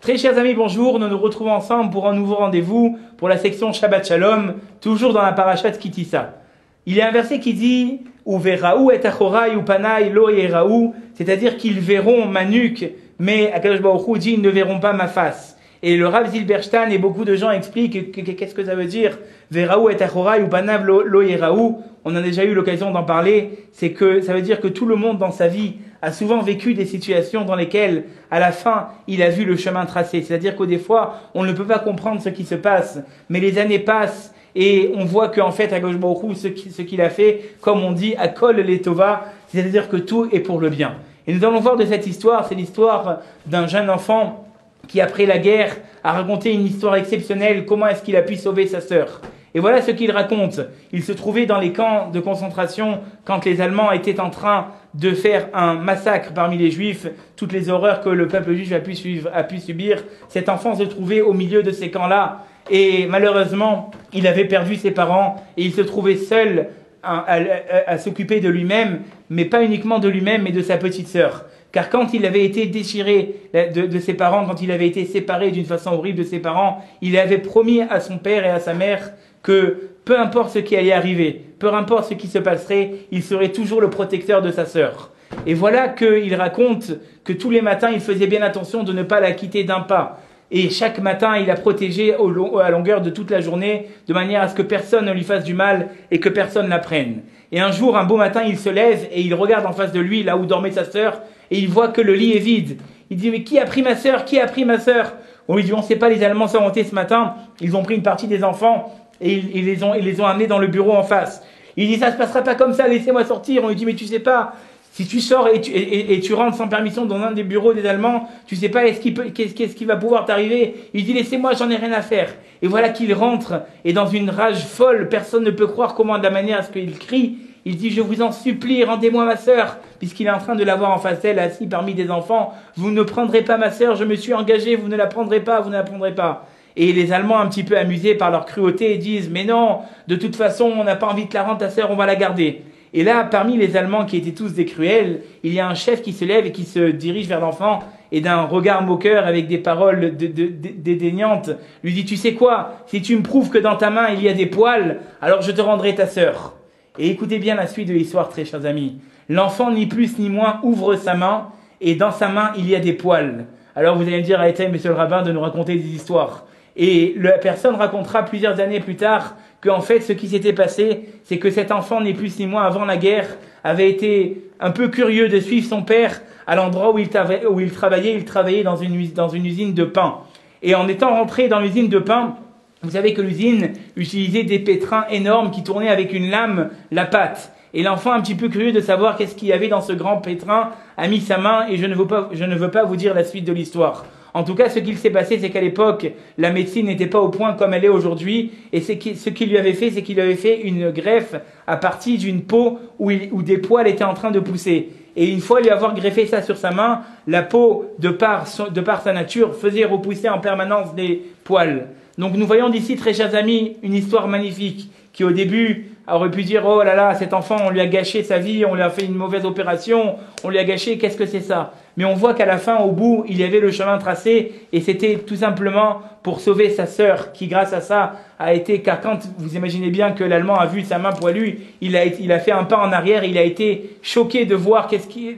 Très chers amis, bonjour, nous nous retrouvons ensemble pour un nouveau rendez-vous pour la section Shabbat Shalom, toujours dans la parashat Kitissa. Il y a un verset qui dit « Uveraou et achorai upanai lo yeraou », c'est-à-dire qu'ils verront ma nuque, mais Akadosh Baruch Hu dit « ils ne verront pas ma face ». Et le Rav Zilberstein et beaucoup de gens expliquent qu'est-ce que ça veut dire « Veraou et achorai upanav lo yeraou ». On a déjà eu l'occasion d'en parler, c'est que ça veut dire que tout le monde dans sa vie a souvent vécu des situations dans lesquelles, à la fin, il a vu le chemin tracé. C'est-à-dire qu'au des fois, on ne peut pas comprendre ce qui se passe, mais les années passent et on voit qu'en fait, Akadosh Baruch Hu, ce qu'il a fait, comme on dit, Akol Letova, c'est-à-dire que tout est pour le bien. Et nous allons voir de cette histoire, c'est l'histoire d'un jeune enfant qui, après la guerre, a raconté une histoire exceptionnelle, comment est-ce qu'il a pu sauver sa sœur. Et voilà ce qu'il raconte. Il se trouvait dans les camps de concentration quand les Allemands étaient en train de faire un massacre parmi les Juifs, toutes les horreurs que le peuple juif a pu subir. Cet enfant se trouvait au milieu de ces camps-là et malheureusement, il avait perdu ses parents et il se trouvait seul à s'occuper de lui-même, mais pas uniquement de lui-même, mais de sa petite sœur. Car quand il avait été déchiré de ses parents, quand il avait été séparé d'une façon horrible de ses parents, il avait promis à son père et à sa mère que peu importe ce qui allait arriver, peu importe ce qui se passerait, il serait toujours le protecteur de sa sœur. Et voilà qu'il raconte que tous les matins, il faisait bien attention de ne pas la quitter d'un pas. Et chaque matin, il a protégé à longueur de toute la journée, de manière à ce que personne ne lui fasse du mal et que personne ne la prenne. Et un jour, un beau matin, il se lève et il regarde en face de lui, là où dormait sa sœur, et il voit que le lit est vide. Il dit, mais qui a pris ma sœur? Qui a pris ma sœur? On lui dit, on ne sait pas, les Allemands sont montés ce matin, ils ont pris une partie des enfants, et ils les ont amenés dans le bureau en face. Il dit, ça se passera pas comme ça, laissez-moi sortir. On lui dit, mais tu sais pas, si tu sors et tu rentres sans permission dans un des bureaux des Allemands, tu sais pas qu'est-ce qui va pouvoir t'arriver. Il dit, laissez-moi, j'en ai rien à faire. Et voilà qu'il rentre, et dans une rage folle, personne ne peut croire comment, de la manière à ce qu'il crie, il dit, je vous en supplie, rendez-moi ma sœur, puisqu'il est en train de la voir en face d'elle, assis parmi des enfants. Vous ne prendrez pas ma sœur, je me suis engagé, vous ne la prendrez pas, vous ne la prendrez pas. Et les Allemands, un petit peu amusés par leur cruauté, disent « Mais non, de toute façon, on n'a pas envie de la rendre, ta sœur, on va la garder. » Et là, parmi les Allemands qui étaient tous des cruels, il y a un chef qui se lève et qui se dirige vers l'enfant et d'un regard moqueur avec des paroles dédaignantes, lui dit « Tu sais quoi, si tu me prouves que dans ta main il y a des poils, alors je te rendrai ta sœur. » Et écoutez bien la suite de l'histoire, très chers amis. L'enfant, ni plus ni moins, ouvre sa main et dans sa main il y a des poils. Alors vous allez me dire, arrêtez, monsieur le rabbin, de nous raconter des histoires. Et la personne racontera plusieurs années plus tard qu'en fait ce qui s'était passé, c'est que cet enfant, ni plus ni moins avant la guerre, avait été un peu curieux de suivre son père à l'endroit où il travaillait. Il travaillait dans une usine de pain. Et en étant rentré dans l'usine de pain, vous savez que l'usine utilisait des pétrins énormes qui tournaient avec une lame la pâte. Et l'enfant, un petit peu curieux de savoir qu'est-ce qu'il y avait dans ce grand pétrin, a mis sa main et je ne veux pas vous dire la suite de l'histoire. En tout cas, ce qu'il s'est passé, c'est qu'à l'époque, la médecine n'était pas au point comme elle est aujourd'hui. Et ce qu'il lui avait fait, c'est qu'il avait fait une greffe à partir d'une peau où des poils étaient en train de pousser. Et une fois lui avoir greffé ça sur sa main, la peau, de par sa nature, faisait repousser en permanence des poils. Donc nous voyons d'ici, très chers amis, une histoire magnifique qui au début aurait pu dire « Oh là là, cet enfant, on lui a gâché sa vie, on lui a fait une mauvaise opération, on lui a gâché, qu'est-ce que c'est ça ?» Mais on voit qu'à la fin, au bout, il y avait le chemin tracé et c'était tout simplement pour sauver sa sœur qui, grâce à ça, a été... Car quand vous imaginez bien que l'Allemand a vu sa main poilue, il a fait un pas en arrière, il a été choqué de voir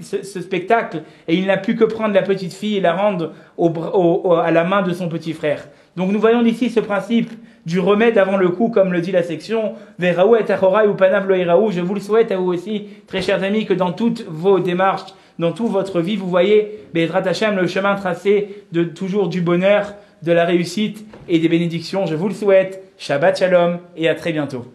ce spectacle et il n'a pu que prendre la petite fille et la rendre à la main de son petit frère. Donc nous voyons d'ici ce principe du remède avant le coup, comme le dit la section Veraou et achorai upanav lo yeraou. Je vous le souhaite à vous aussi, très chers amis, que dans toutes vos démarches, dans toute votre vie, vous voyez Be'ezrat Hashem, le chemin tracé de toujours du bonheur, de la réussite et des bénédictions. Je vous le souhaite. Shabbat Shalom et à très bientôt.